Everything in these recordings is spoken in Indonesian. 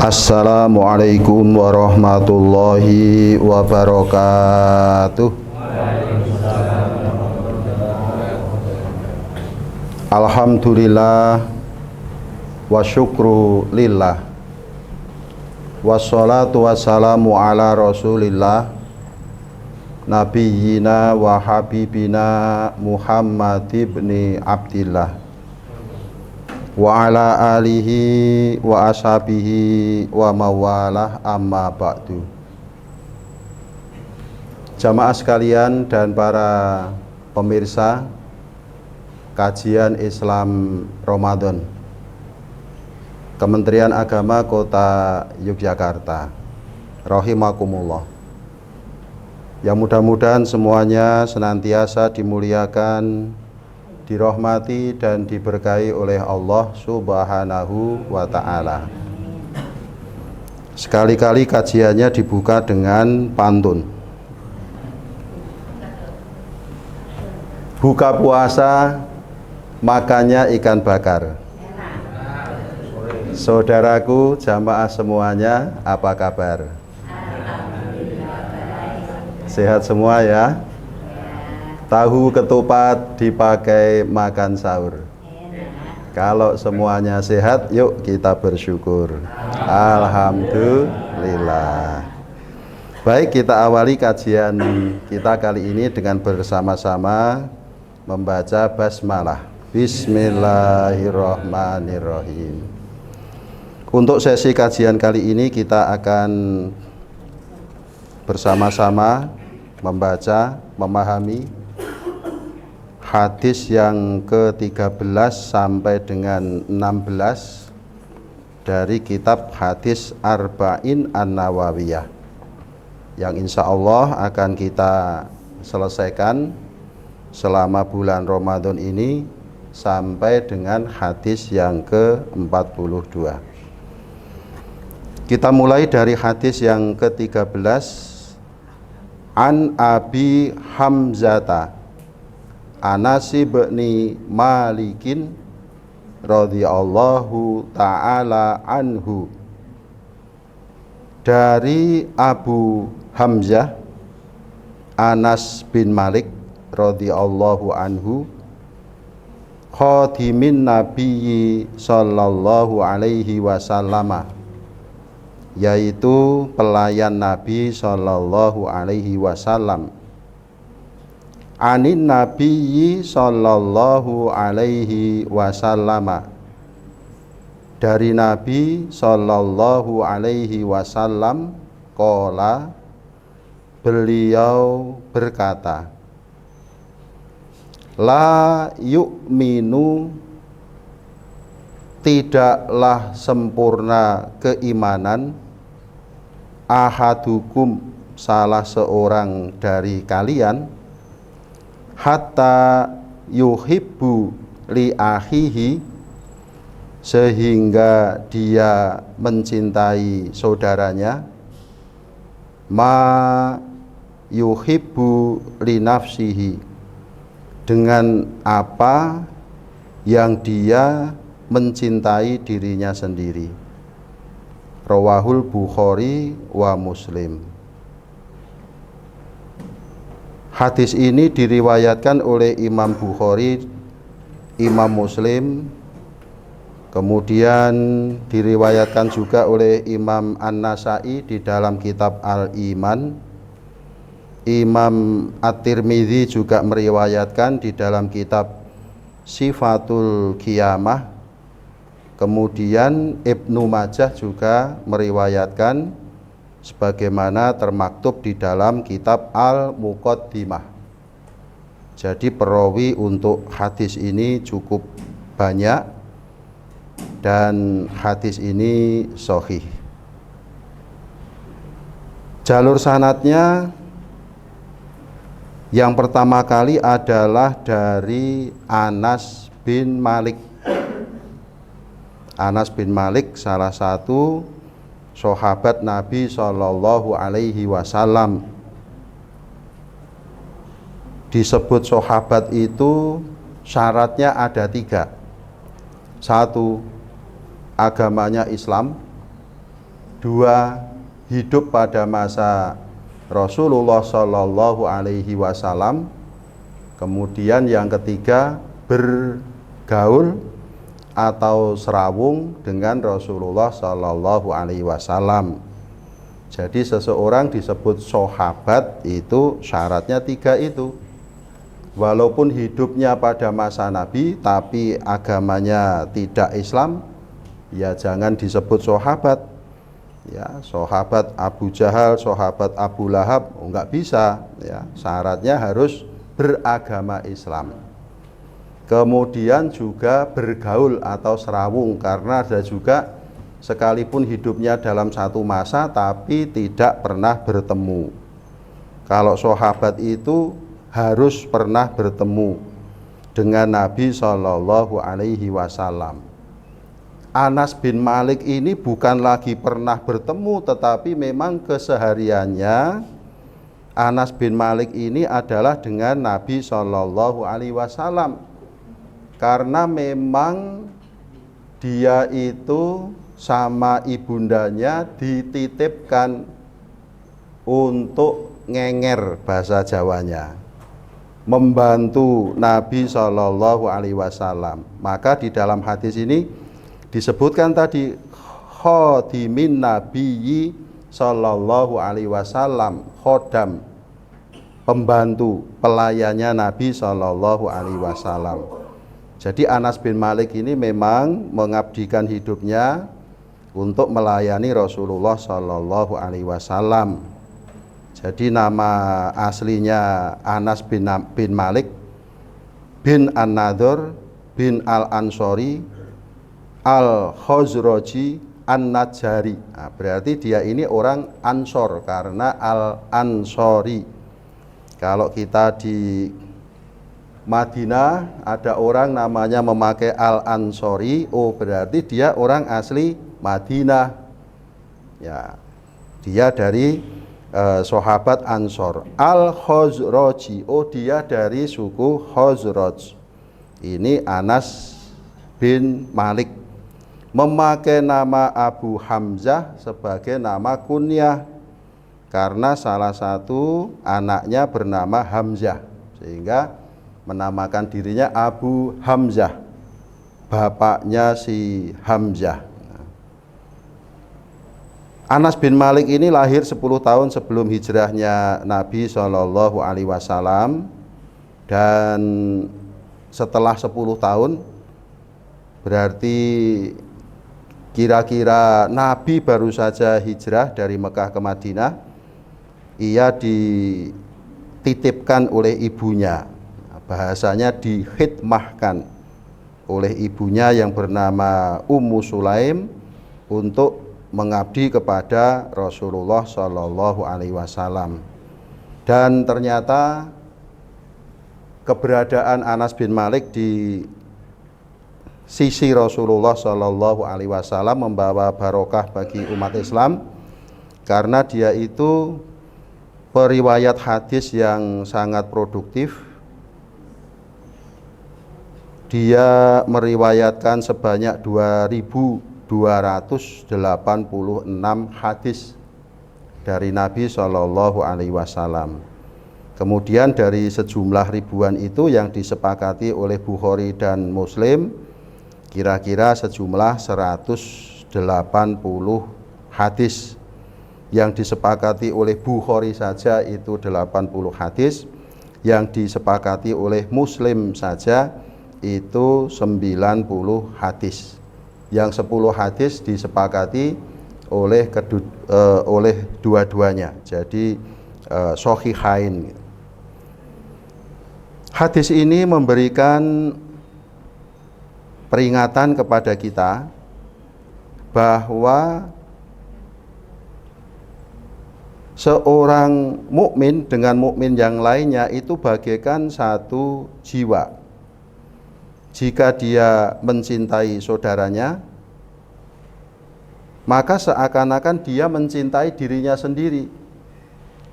Assalamualaikum warahmatullahi wabarakatuh. Alhamdulillah wa syukru lillah, wassalatu wassalamu ala rasulillah nabiyyina wa habibina Muhammad ibni Abdillah wa ala alihi wa ashabihi wa mawalah, amma ba'du. Jamaah sekalian dan para pemirsa kajian Islam Ramadan Kementerian Agama Kota Yogyakarta, rahimakumullah. Ya, mudah-mudahan semuanya senantiasa dimuliakan, dirahmati dan diberkahi oleh Allah Subhanahu wa ta'ala. Sekali-kali kajiannya dibuka dengan pantun. Buka puasa makannya ikan bakar. Saudaraku jamaah semuanya, apa kabar? Sehat semua ya? Tahu ketupat dipakai makan sahur. Kalau semuanya sehat, yuk kita bersyukur. Alhamdulillah. Baik, kita awali kajian kita kali ini dengan bersama-sama membaca basmalah. Bismillahirrahmanirrahim. Untuk sesi kajian kali ini kita akan bersama-sama membaca, memahami hadis yang ke-13 sampai dengan 16 dari kitab Hadis Arba'in An-Nawawiyah, yang insya Allah akan kita selesaikan selama bulan Ramadan ini sampai dengan hadis yang ke-42. Kita mulai dari hadis yang ke-13. An Abi Hamzata Anas bin Malikin radhiyallahu ta'ala anhu, dari Abu Hamzah Anas bin Malik radhiyallahu anhu, khadimin Nabiyyi sallallahu alaihi wasallam, yaitu pelayan Nabi sallallahu alaihi wasallam. Anin Nabiyyi sallallahu alaihi wasallam, dari Nabi sallallahu alaihi wasallam, qala, beliau berkata, la yu'minu, tidaklah sempurna keimanan, ahadukum, salah seorang dari kalian, hatta yuhibbu li akhihi, sehingga dia mencintai saudaranya, ma yuhibbu li nafsihi, dengan apa yang dia mencintai dirinya sendiri. Rawahul Bukhari wa Muslim. Hadis ini diriwayatkan oleh Imam Bukhari, Imam Muslim, kemudian diriwayatkan juga oleh Imam An-Nasai di dalam kitab Al-Iman. Imam At-Tirmidzi juga meriwayatkan di dalam kitab Sifatul Qiyamah. Kemudian Ibnu Majah juga meriwayatkan sebagaimana termaktub di dalam kitab Al-Muqaddimah. Jadi perawi untuk hadis ini cukup banyak dan hadis ini sahih. Jalur sanadnya yang pertama kali adalah dari Anas bin Malik. Anas bin Malik salah satu sahabat Nabi Shallallahu Alaihi Wasallam. Disebut sahabat itu syaratnya ada 3. 1, agamanya Islam. dua, hidup pada masa Rasulullah Shallallahu Alaihi Wasallam. Kemudian yang ketiga, bergaul atau serawung dengan Rasulullah Shallallahu Alaihi Wasallam. Jadi seseorang disebut sahabat itu syaratnya tiga itu. Walaupun hidupnya pada masa Nabi tapi agamanya tidak Islam, ya jangan disebut sahabat. Ya, sahabat Abu Jahal, sahabat Abu Lahab, enggak bisa. Ya, syaratnya harus beragama Islam. Kemudian juga bergaul atau serawung, karena ada juga sekalipun hidupnya dalam satu masa tapi tidak pernah bertemu. Kalau sahabat itu harus pernah bertemu dengan Nabi Shallallahu Alaihi Wasallam. Anas bin Malik ini bukan lagi pernah bertemu, tetapi memang kesehariannya Anas bin Malik ini adalah dengan Nabi Shallallahu Alaihi Wasallam, karena memang dia itu sama ibundanya dititipkan untuk ngenger, bahasa Jawanya, membantu Nabi Shallallahu Alaihi Wasallam. Maka di dalam hadis ini disebutkan tadi khodimin Nabiyyi Shallallahu Alaihi Wasallam, khodam, pembantu, pelayannya Nabi Shallallahu Alaihi Wasallam. Jadi Anas bin Malik ini memang mengabdikan hidupnya untuk melayani Rasulullah Shallallahu Alaihi Wasallam. Jadi nama aslinya Anas bin Malik bin An-Nadhr bin Al-Ansori Al-Khazraji An-Najjari. Nah, berarti dia ini orang Ansor karena Al-Ansori. Kalau kita di Madinah ada orang namanya memakai Al-Ansori, oh berarti dia orang asli Madinah. Ya, dia dari sahabat Ansor. Al-Khazraji, oh dia dari suku Khazraj. Ini Anas bin Malik, memakai nama Abu Hamzah sebagai nama kunyah karena salah satu anaknya bernama Hamzah, sehingga menamakan dirinya Abu Hamzah, bapaknya si Hamzah. Anas bin Malik ini lahir 10 tahun sebelum hijrahnya Nabi Shallallahu Alaihi Wasallam, dan setelah 10 tahun berarti kira-kira Nabi baru saja hijrah dari Mekah ke Madinah, ia dititipkan oleh ibunya, bahasanya dihidmahkan oleh ibunya yang bernama Ummu Sulaim untuk mengabdi kepada Rasulullah Shallallahu Alaihi Wasallam. Dan ternyata keberadaan Anas bin Malik di sisi Rasulullah Shallallahu Alaihi Wasallam membawa barokah bagi umat Islam, karena dia itu periwayat hadis yang sangat produktif. Dia meriwayatkan sebanyak 2.286 hadis dari Nabi Shallallahu Alaihi Wasallam. Kemudian dari sejumlah ribuan itu yang disepakati oleh Bukhari dan Muslim kira-kira sejumlah 180 hadis. Yang disepakati oleh Bukhari saja itu 80 hadis, yang disepakati oleh Muslim saja itu 90 hadis. Yang 10 hadis disepakati oleh dua-duanya, jadi Shahihain. Hadis ini memberikan peringatan kepada kita bahwa seorang mukmin dengan mukmin yang lainnya itu bagaikan satu jiwa. Jika dia mencintai saudaranya, maka seakan-akan dia mencintai dirinya sendiri.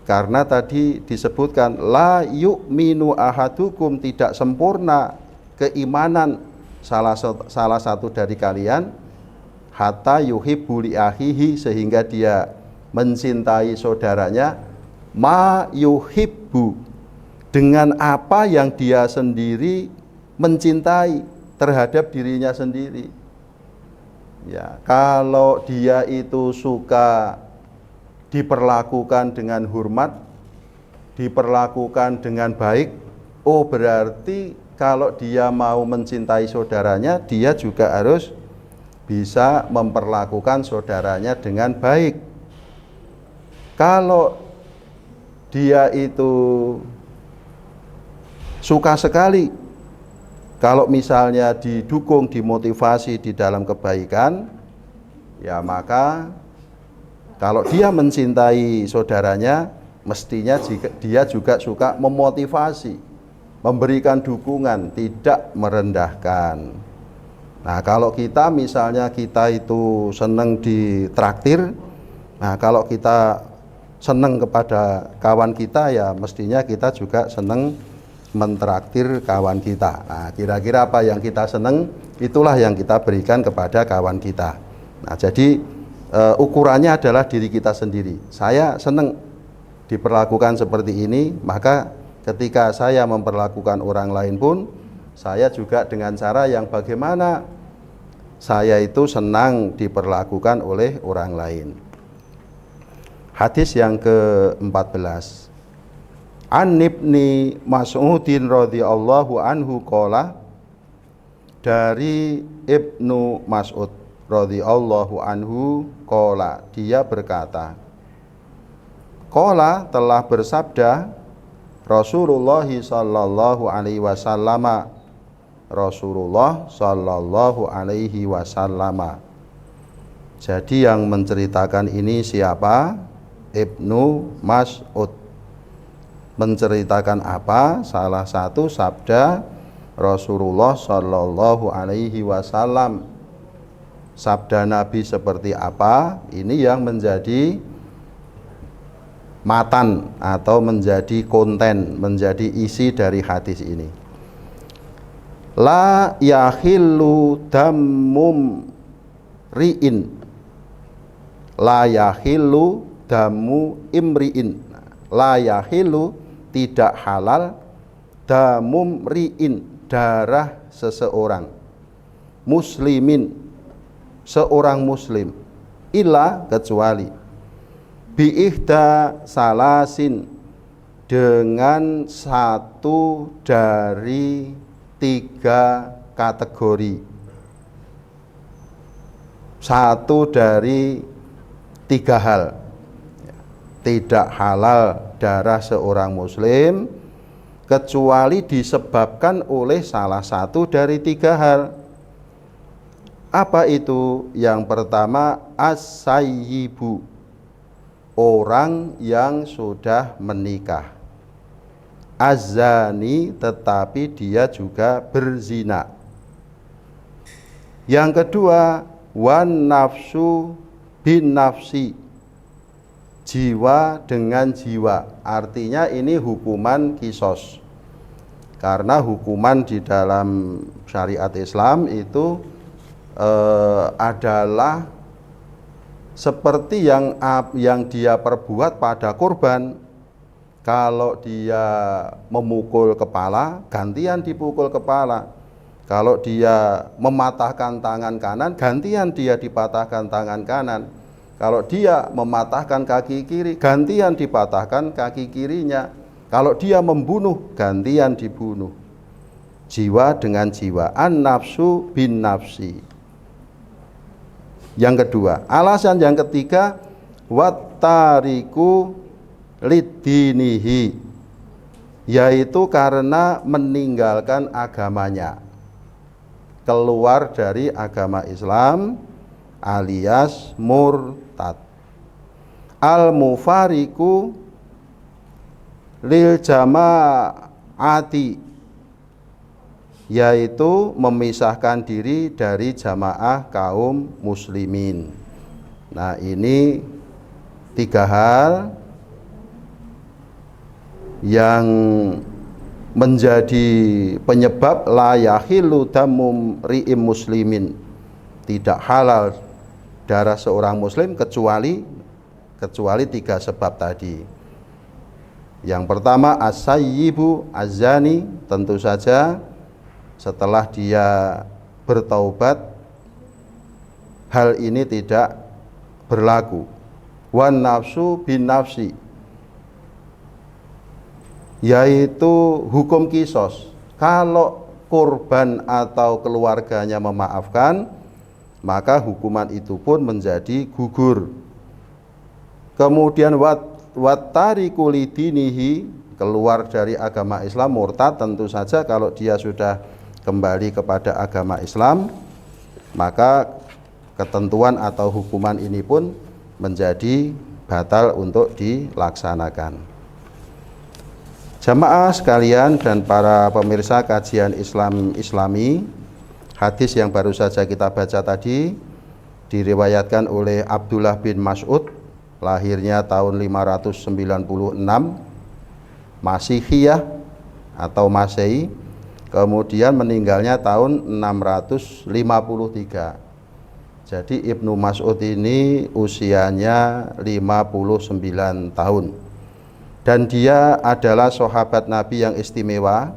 Karena tadi disebutkan la yu'minu ahadukum, tidak sempurna keimanan salah satu dari kalian hatta yuhibbu li akhihi, sehingga dia mencintai saudaranya, ma yuhibbu, dengan apa yang dia sendiri mencintai terhadap dirinya sendiri. Ya, kalau dia itu suka diperlakukan dengan hormat, diperlakukan dengan baik, oh berarti kalau dia mau mencintai saudaranya, dia juga harus bisa memperlakukan saudaranya dengan baik. Kalau dia itu suka sekali kalau misalnya didukung, dimotivasi di dalam kebaikan, ya maka kalau dia mencintai saudaranya, mestinya dia juga suka memotivasi, memberikan dukungan, tidak merendahkan. Nah, kalau kita misalnya kita itu senang ditraktir, nah kalau kita senang kepada kawan kita, ya mestinya kita juga senang mentraktir kawan kita. Nah, kira-kira apa yang kita senang, itulah yang kita berikan kepada kawan kita. Nah, jadi ukurannya adalah diri kita sendiri. Saya senang diperlakukan seperti ini, maka ketika saya memperlakukan orang lain pun, saya juga dengan cara yang bagaimana saya itu senang diperlakukan oleh orang lain. Hadis yang ke-14. An Ibni Mas'udin radhiyallahu anhu qala, dari Ibnu Mas'ud radhiyallahu anhu qala, dia berkata, qala, telah bersabda Rasulullah sallallahu alaihi wasallam, Rasulullah sallallahu alaihi wasallam. Jadi yang menceritakan ini siapa? Ibnu Mas'ud. Menceritakan apa? Salah satu sabda Rasulullah sallallahu alaihi wasallam. Sabda Nabi seperti apa? Ini yang menjadi matan atau menjadi konten, menjadi isi dari hadis ini. La yahillu dammum ri'in, la yahillu damu imri'in. La yahillu, tidak halal, damum ri'in, darah seseorang, muslimin, seorang muslim, illa, kecuali, biihda salasin, dengan satu dari 3 kategori, satu dari 3 hal. Tidak halal darah seorang muslim kecuali disebabkan oleh salah satu dari 3 hal. Apa itu? Yang pertama, as-sayyibu, orang yang sudah menikah. Az-zani, tetapi dia juga berzina. Yang kedua, wan nafsu bin nafsi, jiwa dengan jiwa. Artinya ini hukuman kisos, karena hukuman di dalam syariat Islam itu adalah seperti yang dia perbuat pada korban. Kalau dia memukul kepala, gantian dipukul kepala. Kalau dia mematahkan tangan kanan, gantian dia dipatahkan tangan kanan. Kalau dia mematahkan kaki kiri, gantian dipatahkan kaki kirinya. Kalau dia membunuh, gantian dibunuh. Jiwa dengan jiwa. An-nafsu bin nafsi. Yang kedua. Alasan yang ketiga, wattariku lidinihi, yaitu karena meninggalkan agamanya, keluar dari agama Islam alias murtad. Al-mufariku lil jamaati, yaitu memisahkan diri dari jamaah kaum muslimin. Nah, ini 3 hal yang menjadi penyebab la yahillu damum ri'im muslimin, tidak halal darah seorang muslim kecuali 3 sebab tadi. Yang pertama as-sayyibu az-zani, tentu saja setelah dia bertaubat hal ini tidak berlaku. Wan nafsu bin nafsi, yaitu hukum kisos. Kalau korban atau keluarganya memaafkan, maka hukuman itu pun menjadi gugur. Kemudian wattariku lidinihi, keluar dari agama Islam, murtad, tentu saja kalau dia sudah kembali kepada agama Islam, maka ketentuan atau hukuman ini pun menjadi batal untuk dilaksanakan. Jamaah sekalian dan para pemirsa kajian Islami, hadis yang baru saja kita baca tadi diriwayatkan oleh Abdullah bin Mas'ud, lahirnya tahun 596 Masihiyah atau Masehi, kemudian meninggalnya tahun 653. Jadi Ibnu Mas'ud ini usianya 59 tahun. Dan dia adalah sahabat Nabi yang istimewa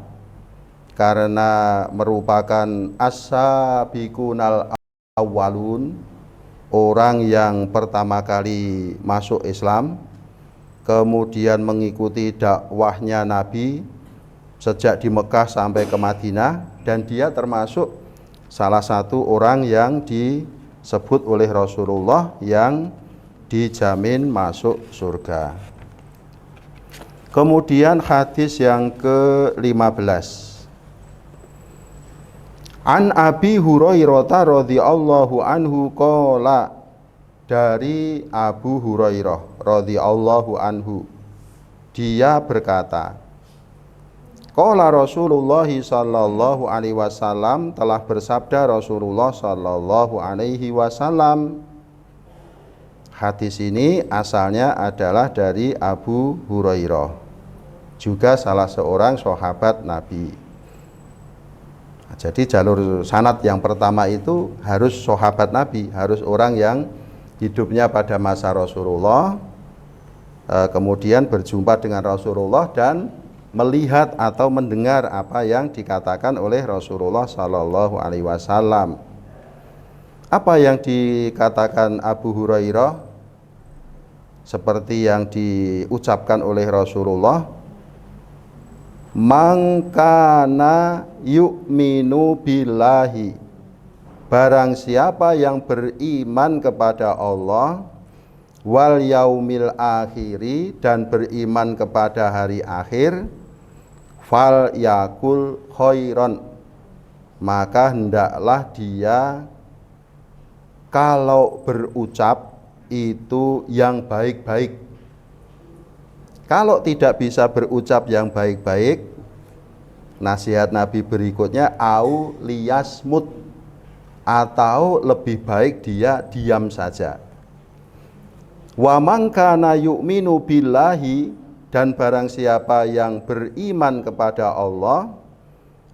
karena merupakan as-sabiqunal awwalun, orang yang pertama kali masuk Islam, kemudian mengikuti dakwahnya Nabi sejak di Mekah sampai ke Madinah, dan dia termasuk salah satu orang yang disebut oleh Rasulullah yang dijamin masuk surga. Kemudian hadis yang ke-15. An Abi Hurairah radhiyallahu anhu qala, dari Abu Hurairah radhiyallahu anhu dia berkata, qala Rasulullah sallallahu alaihi wasallam, telah bersabda Rasulullah sallallahu alaihi wasallam. Hadis ini asalnya adalah dari Abu Hurairah, juga salah seorang sahabat Nabi. Jadi jalur sanad yang pertama itu harus sahabat Nabi, harus orang yang hidupnya pada masa Rasulullah, kemudian berjumpa dengan Rasulullah dan melihat atau mendengar apa yang dikatakan oleh Rasulullah Sallallahu Alaihi Wasallam. Apa yang dikatakan Abu Hurairah seperti yang diucapkan oleh Rasulullah, mangkana yu'minu billahi, barang siapa yang beriman kepada Allah, wal yaumil akhiri, dan beriman kepada hari akhir, fal yakul khairon, maka hendaklah dia kalau berucap itu yang baik-baik. Kalau tidak bisa berucap yang baik-baik, nasihat Nabi berikutnya au liyasmut, atau lebih baik dia diam saja. Wa man kana yu'minu billahi, dan barang siapa yang beriman kepada Allah,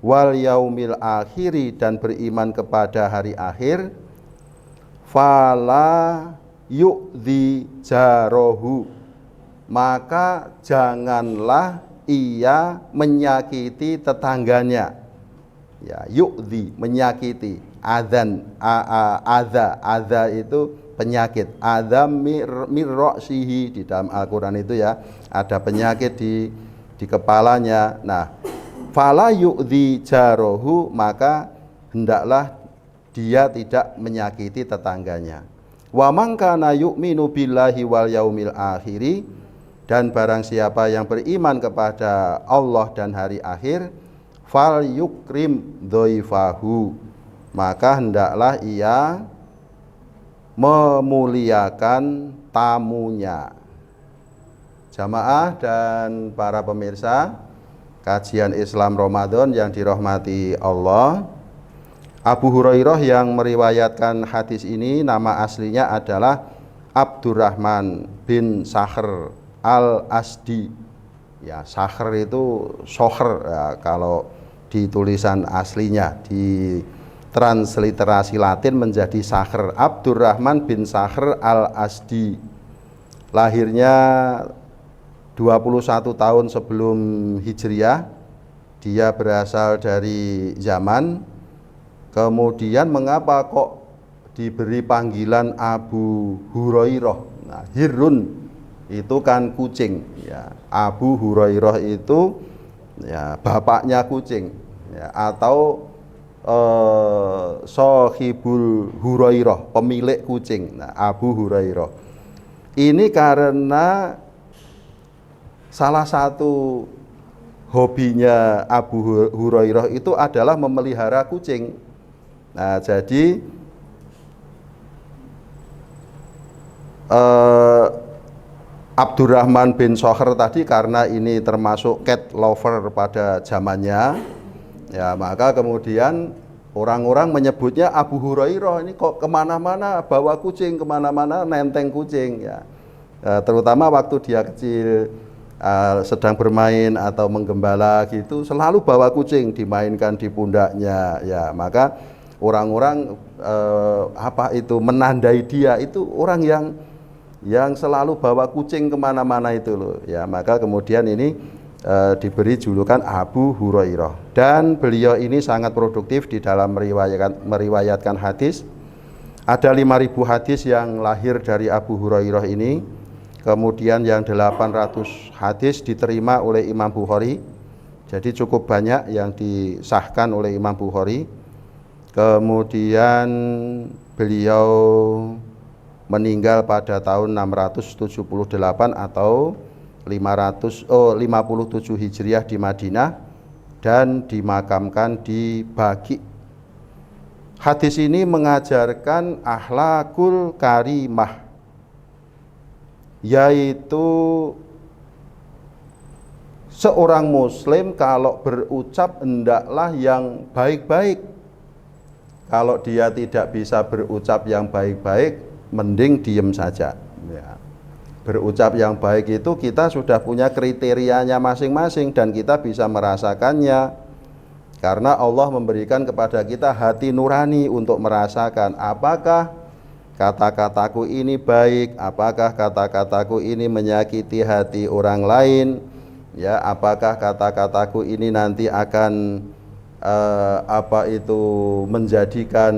wal yaumil akhiri, dan beriman kepada hari akhir, fala yu'dhi jarohu, maka janganlah ia menyakiti tetangganya. Ya, yu'dhi, menyakiti. Adza itu penyakit. Adza mirro'sihi, di dalam Al-Quran itu ya, ada penyakit di kepalanya. Nah, fala yu'dhi jarohu, maka hendaklah dia tidak menyakiti tetangganya. Wa man kana yu'minu billahi wal yaumil akhiri, dan barang siapa yang beriman kepada Allah dan hari akhir, fal yukrim dhaifahu, maka hendaklah ia memuliakan tamunya. Jamaah dan para pemirsa kajian Islam Ramadan yang dirahmati Allah, Abu Hurairah yang meriwayatkan hadis ini nama aslinya adalah Abdurrahman bin Sakhr Al-Asdi. Ya, Sakhr itu Sohr ya, kalau di tulisan aslinya, di transliterasi Latin menjadi Sakhr. Abdurrahman bin Sakhr al-Asdi, lahirnya 21 tahun sebelum Hijriah. Dia berasal dari Yaman. Kemudian mengapa kok diberi panggilan Abu Hurairah? Nah, Hirun itu kan kucing ya. Abu Hurairah itu ya bapaknya kucing ya, atau Sohibul Hurairah, pemilik kucing. Nah, Abu Hurairah ini karena salah satu hobinya Abu Hurairah itu adalah memelihara kucing. Nah, jadi Abdurrahman bin Sakhr tadi karena ini termasuk cat lover pada zamannya, ya maka kemudian orang-orang menyebutnya Abu Hurairah ini kok kemana-mana bawa kucing, kemana-mana nenteng kucing ya. Terutama waktu dia kecil, sedang bermain atau menggembala gitu, selalu bawa kucing dimainkan di pundaknya ya. Maka orang-orang menandai dia itu orang yang selalu bawa kucing kemana-mana itu loh ya. Maka kemudian ini diberi julukan Abu Hurairah, dan beliau ini sangat produktif di dalam meriwayatkan hadis. Ada 5.000 hadis yang lahir dari Abu Hurairah ini. Kemudian yang 800 hadis diterima oleh Imam Bukhari. Jadi cukup banyak yang disahkan oleh Imam Bukhari. Kemudian beliau meninggal pada tahun 678 atau 57 Hijriah di Madinah, dan dimakamkan di Baqi. Hadis ini mengajarkan akhlakul karimah, yaitu seorang muslim kalau berucap hendaklah yang baik-baik. Kalau dia tidak bisa berucap yang baik-baik, mending diem saja ya. Berucap yang baik itu kita sudah punya kriterianya masing-masing dan kita bisa merasakannya, karena Allah memberikan kepada kita hati nurani untuk merasakan apakah kata-kataku ini baik, apakah kata-kataku ini menyakiti hati orang lain ya, apakah kata-kataku ini nanti akan menjadikan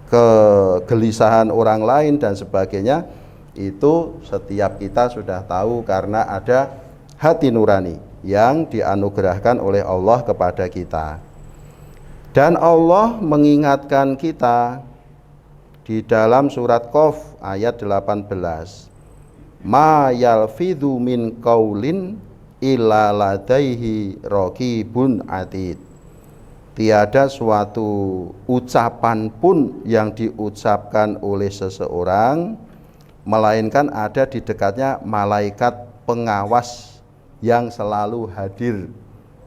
kegelisahan orang lain dan sebagainya. Itu setiap kita sudah tahu karena ada hati nurani yang dianugerahkan oleh Allah kepada kita. Dan Allah mengingatkan kita di dalam surat Qaf ayat 18, ma yalfidhu min qaulin illa ladaihi raqibun atid. Tiada suatu ucapan pun yang diucapkan oleh seseorang melainkan ada di dekatnya malaikat pengawas yang selalu hadir.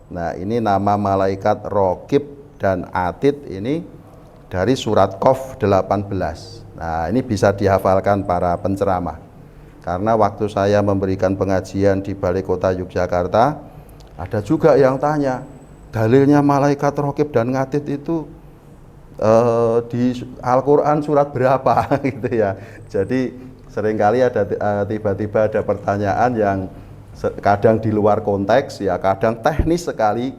Nah, ini nama malaikat Raqib dan Atid ini dari surat Qaf 18. Nah, ini bisa dihafalkan para penceramah. Karena waktu saya memberikan pengajian di Balai Kota Yogyakarta, ada juga yang tanya, dalilnya malaikat Raqib dan Atid itu di Al-Quran surat berapa gitu ya. Jadi seringkali ada tiba-tiba ada pertanyaan yang kadang di luar konteks ya, kadang teknis sekali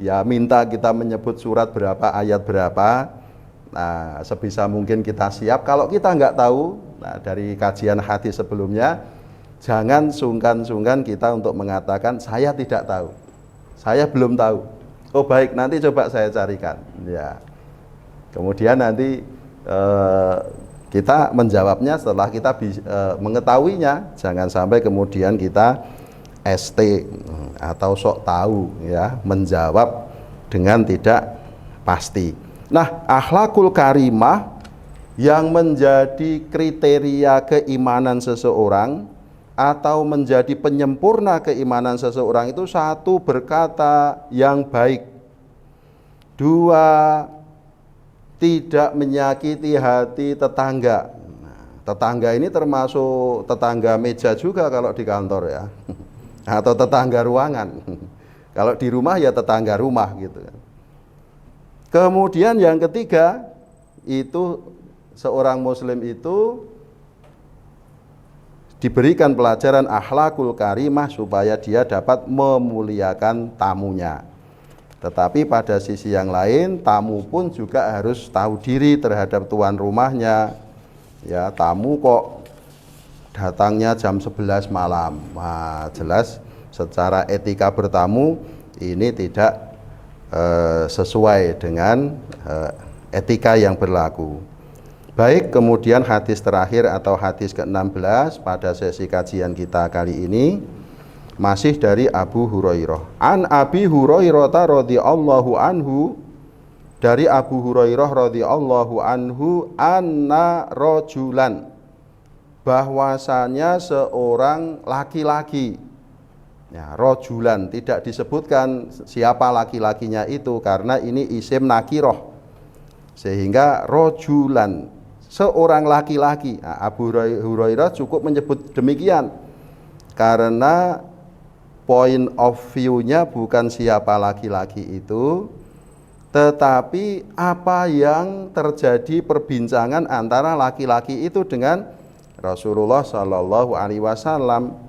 ya, minta kita menyebut surat berapa, ayat berapa. Nah, sebisa mungkin kita siap. Kalau kita nggak tahu, nah dari kajian hadis sebelumnya, jangan sungkan-sungkan kita untuk mengatakan saya tidak tahu, saya belum tahu. Oh baik, nanti coba saya carikan ya. Kemudian nanti kita menjawabnya setelah kita mengetahuinya. Jangan sampai kemudian kita ST atau sok tahu ya, menjawab dengan tidak pasti. Nah, akhlakul karimah yang menjadi kriteria keimanan seseorang atau menjadi penyempurna keimanan seseorang itu: satu, berkata yang baik; dua, tidak menyakiti hati tetangga. Nah, tetangga ini termasuk tetangga meja juga kalau di kantor ya, atau tetangga ruangan. Kalau di rumah ya tetangga rumah gitu. Kemudian yang ketiga, itu seorang muslim itu diberikan pelajaran akhlakul karimah supaya dia dapat memuliakan tamunya. Tetapi pada sisi yang lain, tamu pun juga harus tahu diri terhadap tuan rumahnya. Ya, tamu kok datangnya jam 11 malam. Wah, jelas secara etika bertamu ini tidak sesuai dengan etika yang berlaku. Baik, kemudian hadis terakhir atau hadis ke-16 pada sesi kajian kita kali ini masih dari Abu Hurairah. An Abi Hurairah radhiyallahu anhu, dari Abu Hurairah radhiyallahu anhu, anna rajulan, bahwasanya seorang laki-laki. Ya, rajulan, tidak disebutkan siapa laki-lakinya itu karena ini isim nakiroh, sehingga rajulan, seorang laki-laki. Nah, Abu Hurairah cukup menyebut demikian karena point of view-nya bukan siapa laki-laki itu, tetapi apa yang terjadi perbincangan antara laki-laki itu dengan Rasulullah Shallallahu Alaihi Wasallam.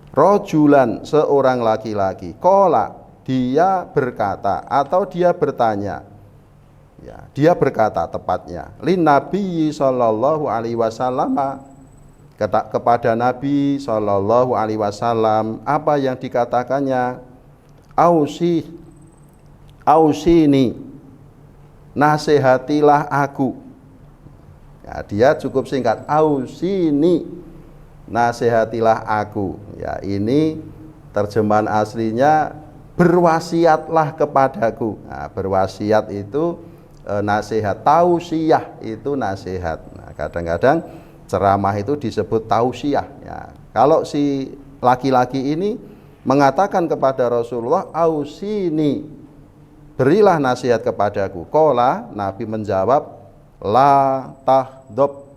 Rojulan, seorang laki-laki. Kola, dia berkata atau dia bertanya. Ya, dia berkata tepatnya. Lin Nabi Shallallahu Alaihi Wasallam, kepada Nabi Shallallahu Alaihi Wasallam, apa yang dikatakannya? Ausini, nasihatilah aku. Ya, dia cukup singkat. Ausini, nasihatilah aku. Ya, ini terjemahan aslinya berwasiatlah kepadaku. Nah, berwasiat itu nasihat, tausiyah itu nasihat. Nah, kadang-kadang ceramah itu disebut tausiyah. Ya, kalau si laki-laki ini mengatakan kepada Rasulullah, ausini, berilah nasihat kepadaku. Qala, Nabi menjawab, la tahdab.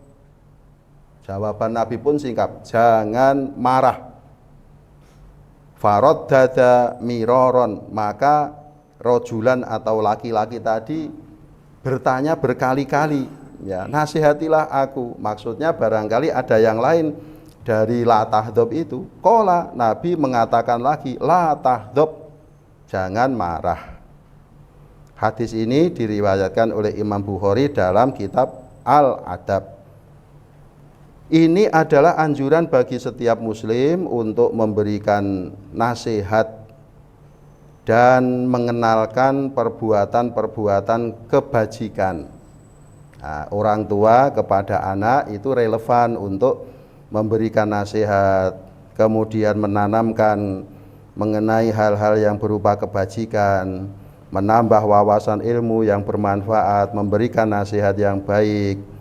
Jawaban Nabi pun singkat, jangan marah. Faraddada miroron, maka rojulan atau laki-laki tadi bertanya berkali-kali, ya, nasihatilah aku. Maksudnya barangkali ada yang lain dari la tahdab itu. Qala, Nabi mengatakan lagi, la tahdab, jangan marah. Hadis ini diriwayatkan oleh Imam Bukhari dalam kitab Al-Adab. Ini adalah anjuran bagi setiap muslim untuk memberikan nasihat dan mengenalkan perbuatan-perbuatan kebajikan. Nah, orang tua kepada anak itu relevan untuk memberikan nasihat, kemudian menanamkan mengenai hal-hal yang berupa kebajikan, menambah wawasan ilmu yang bermanfaat, memberikan nasihat yang baik.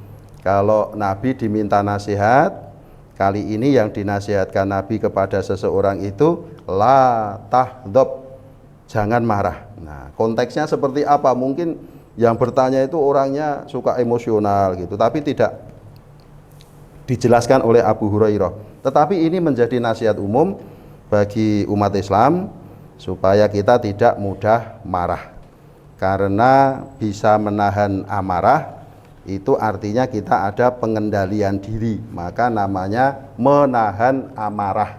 Kalau Nabi diminta nasihat, kali ini yang dinasihatkan Nabi kepada seseorang itu la tahdab, jangan marah. Nah, konteksnya seperti apa? Mungkin yang bertanya itu orangnya suka emosional gitu, tapi tidak dijelaskan oleh Abu Hurairah. Tetapi ini menjadi nasihat umum bagi umat Islam supaya kita tidak mudah marah. Karena bisa menahan amarah itu artinya kita ada pengendalian diri, maka namanya menahan amarah.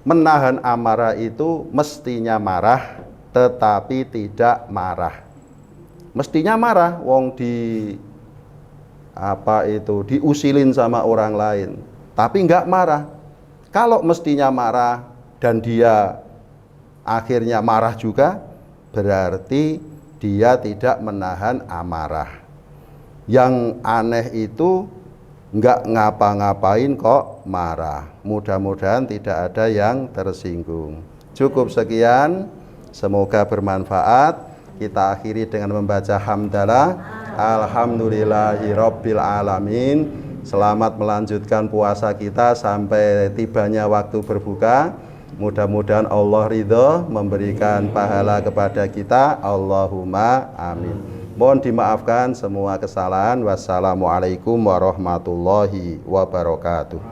Menahan amarah itu mestinya marah tetapi tidak marah. Mestinya marah, wong diusilin sama orang lain, tapi enggak marah. Kalau mestinya marah dan dia akhirnya marah juga, berarti dia tidak menahan amarah. Yang aneh itu enggak ngapa-ngapain kok marah. Mudah-mudahan tidak ada yang tersinggung. Cukup sekian, semoga bermanfaat. Kita akhiri dengan membaca hamdalah. Alhamdulillahirabbil alamin. Selamat melanjutkan puasa kita sampai tibanya waktu berbuka. Mudah-mudahan Allah ridho memberikan pahala kepada kita. Allahumma amin. Mohon dimaafkan semua kesalahan. Wassalamualaikum warahmatullahi wabarakatuh.